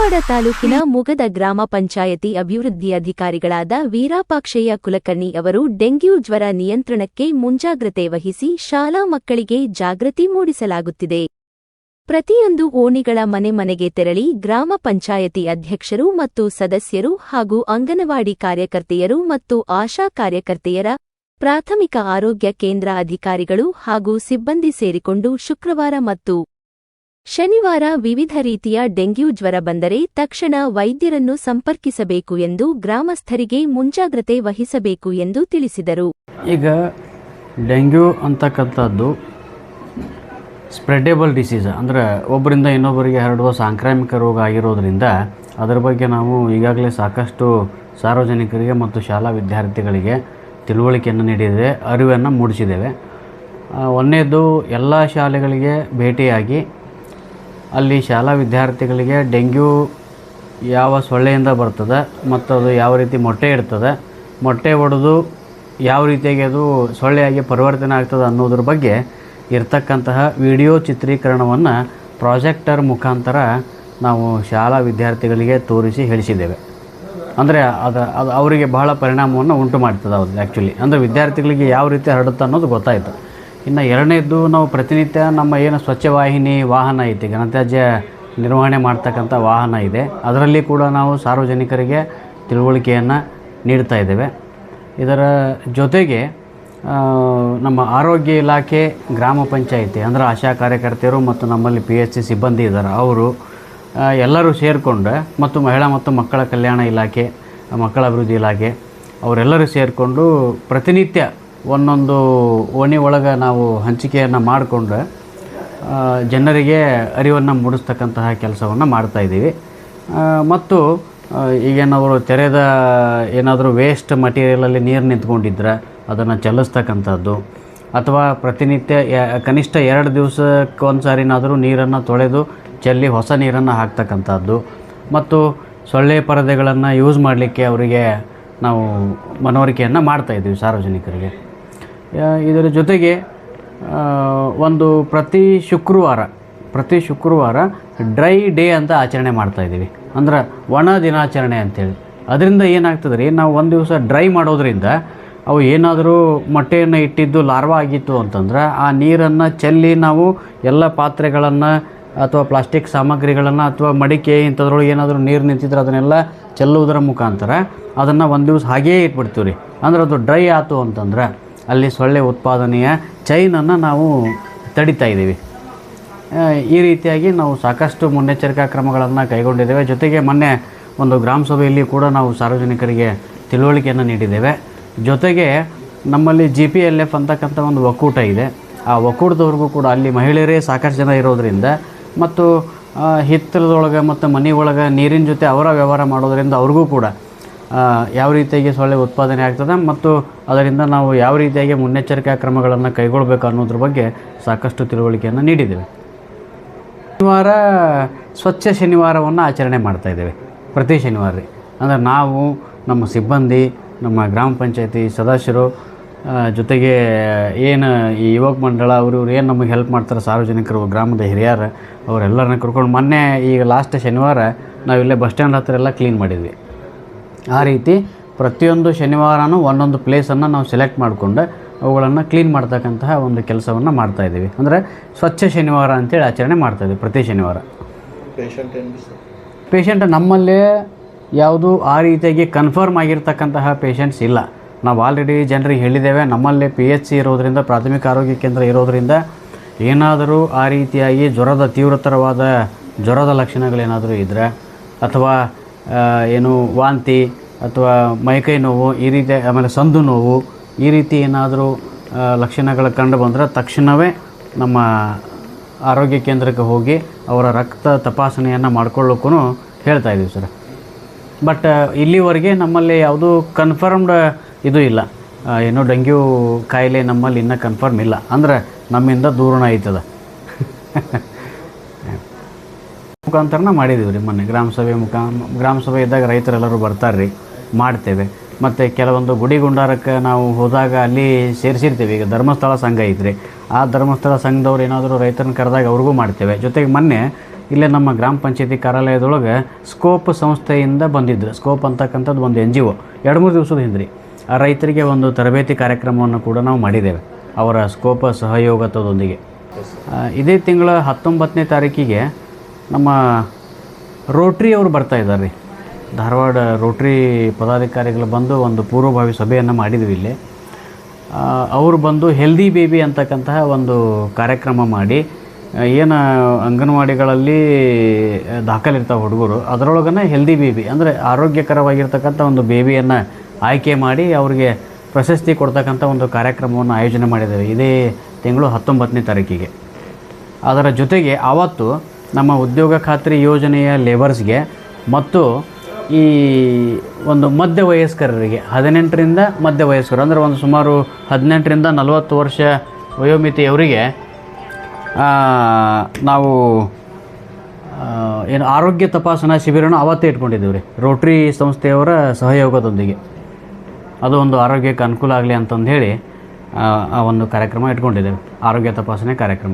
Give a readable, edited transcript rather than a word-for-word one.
ಧಾರವಾಡ ತಾಲೂಕಿನ ಮುಗದ ಗ್ರಾಮ ಪಂಚಾಯತಿ ಅಭಿವೃದ್ಧಿ ಅಧಿಕಾರಿಗಳಾದ ವೀರಾಪಾಕ್ಷಯ್ಯ ಕುಲಕರ್ಣಿ ಅವರು ಡೆಂಗ್ಯೂ ಜ್ವರ ನಿಯಂತ್ರಣಕ್ಕೆ ಮುಂಜಾಗ್ರತೆ ವಹಿಸಿ ಶಾಲಾ ಮಕ್ಕಳಿಗೆ ಜಾಗೃತಿ ಮೂಡಿಸಲಾಗುತ್ತಿದೆ. ಪ್ರತಿಯೊಂದು ಓಣಿಗಳ ಮನೆಗೆ ತೆರಳಿ ಗ್ರಾಮ ಪಂಚಾಯತಿ ಅಧ್ಯಕ್ಷರು ಮತ್ತು ಸದಸ್ಯರು ಹಾಗೂ ಅಂಗನವಾಡಿ ಕಾರ್ಯಕರ್ತೆಯರು ಮತ್ತು ಆಶಾ ಕಾರ್ಯಕರ್ತೆಯರ ಪ್ರಾಥಮಿಕ ಆರೋಗ್ಯ ಕೇಂದ್ರ ಅಧಿಕಾರಿಗಳು ಹಾಗೂ ಸಿಬ್ಬಂದಿ ಸೇರಿಕೊಂಡು ಶುಕ್ರವಾರ ಮತ್ತು ಶನಿವಾರ ವಿವಿಧ ರೀತಿಯ ಡೆಂಗ್ಯೂ ಜ್ವರ ಬಂದರೆ ತಕ್ಷಣ ವೈದ್ಯರನ್ನು ಸಂಪರ್ಕಿಸಬೇಕು ಎಂದು ಗ್ರಾಮಸ್ಥರಿಗೆ ಮುಂಜಾಗ್ರತೆ ವಹಿಸಬೇಕು ಎಂದು ತಿಳಿಸಿದರು. ಈಗ ಡೆಂಗ್ಯೂ ಅಂತಕ್ಕಂಥದ್ದು ಸ್ಪ್ರೆಡೇಬಲ್ ಡಿಸೀಸ್ ಅಂದರೆ ಒಬ್ಬರಿಂದ ಇನ್ನೊಬ್ಬರಿಗೆ ಹರಡುವ ಸಾಂಕ್ರಾಮಿಕ ರೋಗ ಆಗಿರೋದ್ರಿಂದ ಅದರ ಬಗ್ಗೆ ನಾವು ಈಗಾಗಲೇ ಸಾಕಷ್ಟು ಸಾರ್ವಜನಿಕರಿಗೆ ಮತ್ತು ಶಾಲಾ ವಿದ್ಯಾರ್ಥಿಗಳಿಗೆ ತಿಳುವಳಿಕೆಯನ್ನು ನೀಡಿದ್ದೇವೆ, ಅರಿವನ್ನು ಮೂಡಿಸಿದ್ದೇವೆ. ಒಂದನೇದು ಎಲ್ಲ ಶಾಲೆಗಳಿಗೆ ಭೇಟಿಯಾಗಿ ಅಲ್ಲಿ ಶಾಲಾ ವಿದ್ಯಾರ್ಥಿಗಳಿಗೆ ಡೆಂಗ್ಯೂ ಯಾವ ಸೊಳ್ಳೆಯಿಂದ ಬರ್ತದೆ ಮತ್ತು ಅದು ಯಾವ ರೀತಿ ಮೊಟ್ಟೆ ಇಡ್ತದೆ, ಮೊಟ್ಟೆ ಒಡೆದು ಯಾವ ರೀತಿಯಾಗಿ ಅದು ಸೊಳ್ಳೆಯಾಗಿ ಪರಿವರ್ತನೆ ಆಗ್ತದೆ ಅನ್ನೋದ್ರ ಬಗ್ಗೆ ಇರ್ತಕ್ಕಂತಹ ವಿಡಿಯೋ ಚಿತ್ರೀಕರಣವನ್ನು ಪ್ರಾಜೆಕ್ಟರ್ ಮುಖಾಂತರ ನಾವು ಶಾಲಾ ವಿದ್ಯಾರ್ಥಿಗಳಿಗೆ ತೋರಿಸಿ ಹೇಳಿಸಿದ್ದೇವೆ. ಅಂದರೆ ಅದು ಅವರಿಗೆ ಬಹಳ ಪರಿಣಾಮವನ್ನು ಉಂಟು ಮಾಡ್ತದೆ. ಅದು ಆ್ಯಕ್ಚುಲಿ ಅಂದರೆ ವಿದ್ಯಾರ್ಥಿಗಳಿಗೆ ಯಾವ ರೀತಿ ಹರಡುತ್ತೆ ಅನ್ನೋದು ಗೊತ್ತಾಯಿತು. ಇನ್ನು ಎರಡನೇದ್ದು, ನಾವು ಪ್ರತಿನಿತ್ಯ ನಮ್ಮ ಏನು ಸ್ವಚ್ಛವಾಹಿನಿ ವಾಹನ ಐತಿ, ಘನತ್ಯಾಜ್ಯ ನಿರ್ವಹಣೆ ಮಾಡ್ತಕ್ಕಂಥ ವಾಹನ ಇದೆ, ಅದರಲ್ಲಿ ಕೂಡ ನಾವು ಸಾರ್ವಜನಿಕರಿಗೆ ತಿಳುವಳಿಕೆಯನ್ನು ನೀಡ್ತಾ ಇದ್ದೇವೆ. ಇದರ ಜೊತೆಗೆ ನಮ್ಮ ಆರೋಗ್ಯ ಇಲಾಖೆ, ಗ್ರಾಮ ಪಂಚಾಯಿತಿ ಅಂದರೆ ಆಶಾ ಕಾರ್ಯಕರ್ತೆಯರು ಮತ್ತು ನಮ್ಮಲ್ಲಿ PHC ಸಿಬ್ಬಂದಿ ಇದ್ದಾರೆ, ಅವರು ಎಲ್ಲರೂ ಸೇರಿಕೊಂಡು ಮತ್ತು ಮಹಿಳಾ ಮತ್ತು ಮಕ್ಕಳ ಕಲ್ಯಾಣ ಇಲಾಖೆ, ಮಕ್ಕಳ ಅಭಿವೃದ್ಧಿ ಇಲಾಖೆ ಅವರೆಲ್ಲರೂ ಸೇರಿಕೊಂಡು ಪ್ರತಿನಿತ್ಯ ಒಂದೊಂದು ಓಣಿ ಒಳಗೆ ನಾವು ಹಂಚಿಕೆಯನ್ನು ಮಾಡಿಕೊಂಡು ಜನರಿಗೆ ಅರಿವನ್ನು ಮೂಡಿಸ್ತಕ್ಕಂತಹ ಕೆಲಸವನ್ನು ಮಾಡ್ತಾಯಿದ್ದೀವಿ. ಮತ್ತು ಈಗೇನವರು ತೆರೆದ ಏನಾದರೂ ವೇಸ್ಟ್ ಮಟೀರಿಯಲಲ್ಲಿ ನೀರು ನಿಂತ್ಕೊಂಡಿದ್ರೆ ಅದನ್ನು ಚೆಲ್ಲಿಸ್ತಕ್ಕಂಥದ್ದು, ಅಥವಾ ಪ್ರತಿನಿತ್ಯ ಕನಿಷ್ಠ 2 ದಿವಸಕ್ಕೊಂದು ಸಾರಿನಾದರೂ ನೀರನ್ನು ತೊಳೆದು ಚೆಲ್ಲಿ ಹೊಸ ನೀರನ್ನು ಹಾಕ್ತಕ್ಕಂಥದ್ದು, ಮತ್ತು ಸೊಳ್ಳೆ ಪರದೆಗಳನ್ನು ಯೂಸ್ ಮಾಡಲಿಕ್ಕೆ ಅವರಿಗೆ ನಾವು ಮನವರಿಕೆಯನ್ನು ಮಾಡ್ತಾಯಿದ್ದೀವಿ ಸಾರ್ವಜನಿಕರಿಗೆ. ಇದರ ಜೊತೆಗೆ ಒಂದು ಪ್ರತಿ ಶುಕ್ರವಾರ ಡ್ರೈ ಡೇ ಅಂತ ಆಚರಣೆ ಮಾಡ್ತಾಯಿದ್ದೀವಿ, ಅಂದ್ರೆ ಒಣ ದಿನಾಚರಣೆ ಅಂಥೇಳಿ. ಅದರಿಂದ ಏನಾಗ್ತದೆ ರೀ, ನಾವು ಒಂದು ದಿವಸ ಡ್ರೈ ಮಾಡೋದ್ರಿಂದ ಅವು ಏನಾದರೂ ಮೊಟ್ಟೆಯನ್ನು ಇಟ್ಟಿದ್ದು ಲಾರ್ವಾ ಆಗಿತ್ತು ಅಂತಂದ್ರೆ ಆ ನೀರನ್ನು ಚೆಲ್ಲಿ ನಾವು ಎಲ್ಲ ಪಾತ್ರೆಗಳನ್ನು ಅಥವಾ ಪ್ಲಾಸ್ಟಿಕ್ ಸಾಮಗ್ರಿಗಳನ್ನು ಅಥವಾ ಮಡಿಕೆ ಇಂಥದ್ರೊಳಗೆ ಏನಾದರೂ ನೀರು ನಿಂತಿದ್ರೆ ಅದನ್ನೆಲ್ಲ ಚೆಲ್ಲುವುದರ ಮುಖಾಂತರ ಅದನ್ನು ಒಂದು ದಿವಸ ಹಾಗೇ ಇಟ್ಬಿಡ್ತೀವಿ ರೀ. ಅಂದ್ರೆ ಅದು ಡ್ರೈ ಆಯಿತು ಅಂತಂದ್ರೆ ಅಲ್ಲಿ ಸೊಳ್ಳೆ ಉತ್ಪಾದನೆಯ ಚೈನನ್ನು ನಾವು ತಡಿತಾ ಇದ್ದೀವಿ. ಈ ರೀತಿಯಾಗಿ ನಾವು ಸಾಕಷ್ಟು ಮುನ್ನೆಚ್ಚರಿಕಾ ಕ್ರಮಗಳನ್ನು ಕೈಗೊಂಡಿದ್ದೇವೆ. ಜೊತೆಗೆ ಮೊನ್ನೆ ಒಂದು ಗ್ರಾಮ ಸಭೆಯಲ್ಲಿ ಕೂಡ ನಾವು ಸಾರ್ವಜನಿಕರಿಗೆ ತಿಳುವಳಿಕೆಯನ್ನು ನೀಡಿದ್ದೇವೆ. ಜೊತೆಗೆ ನಮ್ಮಲ್ಲಿ GPLF ಅಂತಕ್ಕಂಥ ಒಂದು ಒಕ್ಕೂಟ ಇದೆ. ಆ ಒಕ್ಕೂಟದವ್ರಿಗೂ ಕೂಡ ಅಲ್ಲಿ ಮಹಿಳೆಯರೇ ಸಾಕಷ್ಟು ಜನ ಇರೋದರಿಂದ ಮತ್ತು ಹಿತ್ತಲದೊಳಗೆ ಮತ್ತು ಮನೆ ಒಳಗೆ ನೀರಿನ ಜೊತೆ ಅವರ ವ್ಯವಹಾರ ಮಾಡೋದರಿಂದ ಅವ್ರಿಗೂ ಕೂಡ ಯಾವ ರೀತಿಯಾಗಿ ಸೊಳ್ಳೆ ಉತ್ಪಾದನೆ ಆಗ್ತದೆ ಮತ್ತು ಅದರಿಂದ ನಾವು ಯಾವ ರೀತಿಯಾಗಿ ಮುನ್ನೆಚ್ಚರಿಕಾ ಕ್ರಮಗಳನ್ನು ಕೈಗೊಳ್ಳಬೇಕು ಅನ್ನೋದ್ರ ಬಗ್ಗೆ ಸಾಕಷ್ಟು ತಿಳುವಳಿಕೆಯನ್ನು ನೀಡಿದ್ದೇವೆ. ಶನಿವಾರ ಸ್ವಚ್ಛ ಶನಿವಾರವನ್ನು ಆಚರಣೆ ಮಾಡ್ತಾಯಿದ್ದೇವೆ, ಪ್ರತಿ ಶನಿವಾರ ರೀ. ಅಂದರೆ ನಾವು, ನಮ್ಮ ಸಿಬ್ಬಂದಿ, ನಮ್ಮ ಗ್ರಾಮ ಪಂಚಾಯತಿ ಸದಸ್ಯರು, ಜೊತೆಗೆ ಏನು ಈ ಯುವಕ ಮಂಡಳ ಅವರು ಏನು ನಮಗೆ ಹೆಲ್ಪ್ ಮಾಡ್ತಾರೆ, ಸಾರ್ವಜನಿಕರು, ಗ್ರಾಮದ ಹಿರಿಯರು, ಅವರೆಲ್ಲರನ್ನ ಕರ್ಕೊಂಡು ಮೊನ್ನೆ ಈಗ ಲಾಸ್ಟ್ ಶನಿವಾರ ನಾವಿಲ್ಲೇ ಬಸ್ ಸ್ಟ್ಯಾಂಡ್ ಹತ್ತಿರ ಎಲ್ಲ ಕ್ಲೀನ್ ಮಾಡಿದ್ವಿ. ಆ ರೀತಿ ಪ್ರತಿಯೊಂದು ಶನಿವಾರನೂ ಒಂದೊಂದು ಪ್ಲೇಸನ್ನು ನಾವು ಸೆಲೆಕ್ಟ್ ಮಾಡಿಕೊಂಡು ಅವುಗಳನ್ನು ಕ್ಲೀನ್ ಮಾಡ್ತಕ್ಕಂತಹ ಒಂದು ಕೆಲಸವನ್ನು ಮಾಡ್ತಾಯಿದ್ದೀವಿ. ಅಂದರೆ ಸ್ವಚ್ಛ ಶನಿವಾರ ಅಂತೇಳಿ ಆಚರಣೆ ಮಾಡ್ತಾಯಿದ್ದೀವಿ ಪ್ರತಿ ಶನಿವಾರ. ಪೇಷಂಟ್ ನಮ್ಮಲ್ಲೇ ಯಾವುದು ಆ ರೀತಿಯಾಗಿ ಕನ್ಫರ್ಮ್ ಆಗಿರ್ತಕ್ಕಂತಹ ಪೇಷಂಟ್ಸ್ ಇಲ್ಲ. ನಾವು ಆಲ್ರೆಡಿ ಜನರಿಗೆ ಹೇಳಿದ್ದೇವೆ, ನಮ್ಮಲ್ಲಿ PHC ಇರೋದರಿಂದ, ಪ್ರಾಥಮಿಕ ಆರೋಗ್ಯ ಕೇಂದ್ರ ಇರೋದರಿಂದ ಏನಾದರೂ ಆ ರೀತಿಯಾಗಿ ತೀವ್ರತರವಾದ ಜ್ವರದ ಲಕ್ಷಣಗಳೇನಾದರೂ ಇದ್ದರೆ, ಅಥವಾ ಏನು ವಾಂತಿ ಅಥವಾ ಮೈಕೈ ನೋವು ಈ ರೀತಿ, ಆಮೇಲೆ ಸಂದು ನೋವು ಈ ರೀತಿ ಏನಾದರೂ ಲಕ್ಷಣಗಳು ಕಂಡು ಬಂದರೆ ತಕ್ಷಣವೇ ನಮ್ಮ ಆರೋಗ್ಯ ಕೇಂದ್ರಕ್ಕೆ ಹೋಗಿ ಅವರ ರಕ್ತ ತಪಾಸಣೆಯನ್ನು ಮಾಡ್ಕೊಳ್ಳೋಕ್ಕೂ ಹೇಳ್ತಾಯಿದ್ದೀವಿ ಸರ್. ಬಟ್ ಇಲ್ಲಿವರೆಗೆ ನಮ್ಮಲ್ಲಿ ಯಾವುದೂ ಕನ್ಫರ್ಮ್ಡ್ ಇದು ಇಲ್ಲ, ಏನೋ ಡೆಂಗ್ಯೂ ಕಾಯಿಲೆ ನಮ್ಮಲ್ಲಿ ಇನ್ನೂ ಕನ್ಫರ್ಮ್ ಇಲ್ಲ, ಅಂದರೆ ನಮ್ಮಿಂದ ದೂರನ ಐತದ ಮುಖಾಂತರನ ಮಾಡಿದ್ದೀವಿ ರೀ. ಮೊನ್ನೆ ಗ್ರಾಮ ಸಭೆ ಇದ್ದಾಗ ರೈತರೆಲ್ಲರೂ ಬರ್ತಾರೆ ರೀ, ಮಾಡ್ತೇವೆ. ಮತ್ತು ಕೆಲವೊಂದು ಗುಡಿ ಗುಂಡಾರಕ್ಕೆ ನಾವು ಹೋದಾಗ ಅಲ್ಲಿ ಸೇರಿಸಿರ್ತೀವಿ. ಈಗ ಧರ್ಮಸ್ಥಳ ಸಂಘ ಐತ್ರಿ, ಆ ಧರ್ಮಸ್ಥಳ ಸಂಘದವ್ರು ಏನಾದರೂ ರೈತರನ್ನ ಕರೆದಾಗ ಅವ್ರಿಗೂ ಮಾಡ್ತೇವೆ. ಜೊತೆಗೆ ಮೊನ್ನೆ ಇಲ್ಲೇ ನಮ್ಮ ಗ್ರಾಮ ಪಂಚಾಯತಿ ಕಾರ್ಯಾಲಯದೊಳಗೆ ಸ್ಕೋಪ್ ಸಂಸ್ಥೆಯಿಂದ ಬಂದಿದ್ದರು. ಸ್ಕೋಪ್ ಅಂತಕ್ಕಂಥದ್ದು ಒಂದು NGO 2-3 ದಿವಸದ ಹಿಂದೆ ಆ ರೈತರಿಗೆ ಒಂದು ತರಬೇತಿ ಕಾರ್ಯಕ್ರಮವನ್ನು ಕೂಡ ನಾವು ಮಾಡಿದ್ದೇವೆ ಅವರ ಸ್ಕೋಪ್ ಸಹಯೋಗದೊಂದಿಗೆ. ಇದೇ ತಿಂಗಳ 19ನೇ ತಾರೀಕಿಗೆ ನಮ್ಮ ರೋಟ್ರಿ ಅವರು ಬರ್ತಾ ಇದ್ದಾರೆ ರೀ. ಧಾರವಾಡ ರೋಟ್ರಿ ಪದಾಧಿಕಾರಿಗಳು ಬಂದು ಒಂದು ಪೂರ್ವಭಾವಿ ಸಭೆಯನ್ನು ಮಾಡಿದ್ವಿ ಇಲ್ಲಿ. ಅವರು ಬಂದು ಹೆಲ್ದಿ ಬೇಬಿ ಅಂತಕ್ಕಂತಹ ಒಂದು ಕಾರ್ಯಕ್ರಮ ಮಾಡಿ, ಏನು ಅಂಗನವಾಡಿಗಳಲ್ಲಿ ದಾಖಲಿರ್ತಾವೆ ಹುಡುಗರು, ಅದರೊಳಗನೆ ಹೆಲ್ದಿ ಬೇಬಿ ಅಂದರೆ ಆರೋಗ್ಯಕರವಾಗಿರ್ತಕ್ಕಂಥ ಒಂದು ಬೇಬಿಯನ್ನು ಆಯ್ಕೆ ಮಾಡಿ ಅವರಿಗೆ ಪ್ರಶಸ್ತಿ ಕೊಡ್ತಕ್ಕಂಥ ಒಂದು ಕಾರ್ಯಕ್ರಮವನ್ನು ಆಯೋಜನೆ ಮಾಡಿದ್ದೇವೆ ಇದೇ ತಿಂಗಳು 19ನೇ ತಾರೀಕಿಗೆ. ಅದರ ಜೊತೆಗೆ ಆವತ್ತು ನಮ್ಮ ಉದ್ಯೋಗ ಖಾತ್ರಿ ಯೋಜನೆಯ ಲೇಬರ್ಸ್ಗೆ ಮತ್ತು ಈ ಒಂದು ಮಧ್ಯವಯಸ್ಕರಿಗೆ 18ರಿಂದ ಮಧ್ಯವಯಸ್ಕರು ಅಂದರೆ ಒಂದು ಸುಮಾರು 18ರಿಂದ 40 ವರ್ಷ ವಯೋಮಿತಿಯವರಿಗೆ ನಾವು ಏನು ಆರೋಗ್ಯ ತಪಾಸಣಾ ಶಿಬಿರನ ಅವತ್ತೇ ಇಟ್ಕೊಂಡಿದ್ದೀವಿ ರೀ ರೋಟ್ರಿ ಸಂಸ್ಥೆಯವರ ಸಹಯೋಗದೊಂದಿಗೆ. ಅದು ಒಂದು ಆರೋಗ್ಯಕ್ಕೆ ಅನುಕೂಲ ಆಗಲಿ ಅಂತಂದು ಹೇಳಿ ಆ ಒಂದು ಕಾರ್ಯಕ್ರಮ ಇಟ್ಕೊಂಡಿದ್ದೇವೆ, ಆರೋಗ್ಯ ತಪಾಸಣೆ ಕಾರ್ಯಕ್ರಮ.